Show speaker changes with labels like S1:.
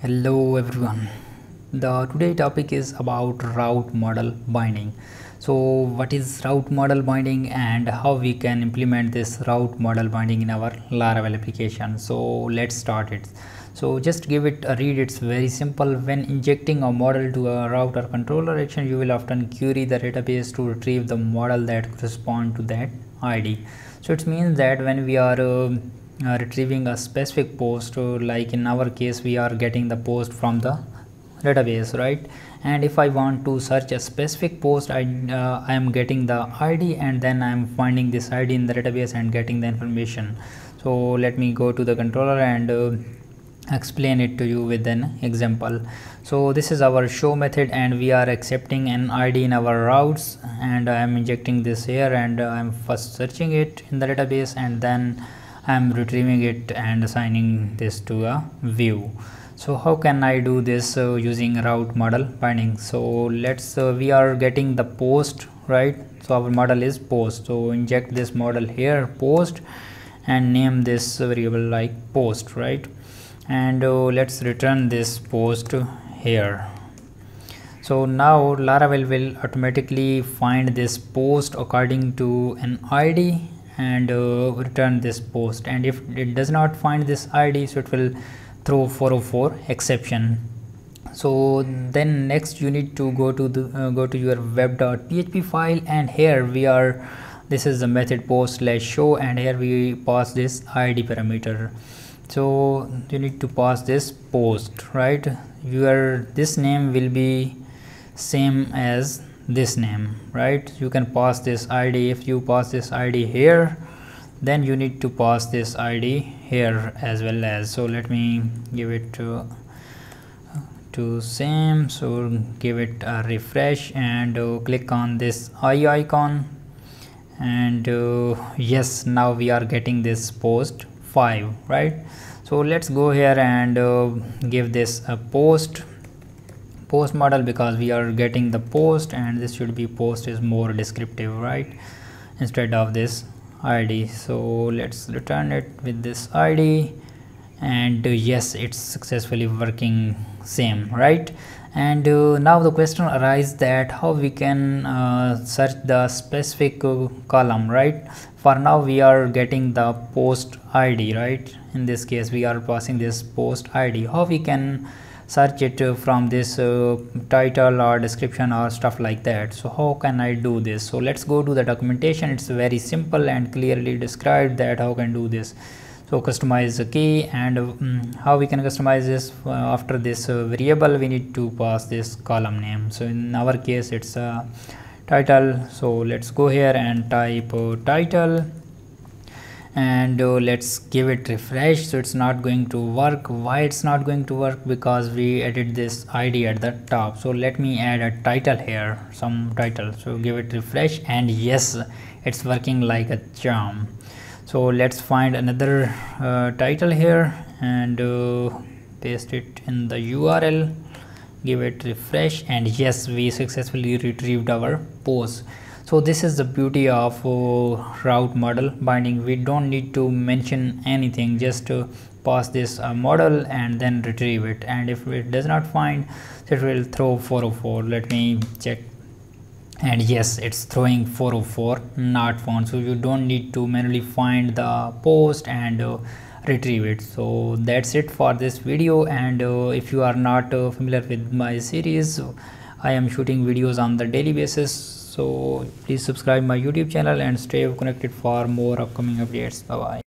S1: Hello everyone. The today topic is about route model binding. So what is route model binding and how we can implement this route model binding in our Laravel application. So let's start it. So just give it a read. It's very simple. When injecting a model to a route or controller action, you will often query the database to retrieve the model that correspond to that ID. So it means that when we are retrieving a specific post, like in our case we are getting the post from the database, right? And if I want to search a specific post, I am getting the ID and then I am finding this ID in the database and getting the information. So let me go to the controller and explain it to you with an example. So this is our show method and we are accepting an ID in our routes, and I am injecting this here, and I am first searching it in the database and then I am retrieving it and assigning this to a view. So how can I do this using route model binding? So let's we are getting the post, right? So our model is post, so inject this model here, post, and name this variable like post, right? And let's return this post here. So now Laravel will automatically find this post according to an ID and return this post, and if it does not find this ID, so it will throw 404 exception. So then next you need to go to the go to your web.php file, and here we are, this is the method post/show, and here we pass this ID parameter. So you need to pass this post, right? This name will be same as this name, right? You can pass this ID. If you pass this ID here, then you need to pass this ID here as well as. So let me give it to same. So give it a refresh and click on this eye icon, and yes, now we are getting this post 5, right? So let's go here and give this a post model, because we are getting the post, and this should be post is more descriptive, right, instead of this ID. So let's return it with this ID, and yes, it's successfully working same, right? And now the question arises that how we can search the specific column, right? For now we are getting the post ID, right? In this case we are passing this post ID. How we can search it from this title or description or stuff like that? So how can I do this? So let's go to the documentation. It's very simple and clearly described that how can do this. So customize the key, and how we can customize this, after this variable we need to pass this column name. So in our case it's a title, so let's go here and type title, and let's give it refresh. So it's not going to work. Why it's not going to work? Because we added this ID at the top. So let me add a title here, some title. So give it refresh, and yes, it's working like a charm. So let's find another title here and paste it in the URL, give it refresh, and yes, we successfully retrieved our post. So this is the beauty of route model binding. We don't need to mention anything, just pass this model and then retrieve it, and if it does not find, it will throw 404. Let me check, and yes, it's throwing 404 not found. So you don't need to manually find the post and retrieve it. So that's it for this video, and if you are not familiar with my series, I am shooting videos on the daily basis. So please subscribe my YouTube channel and stay connected for more upcoming updates. Bye bye.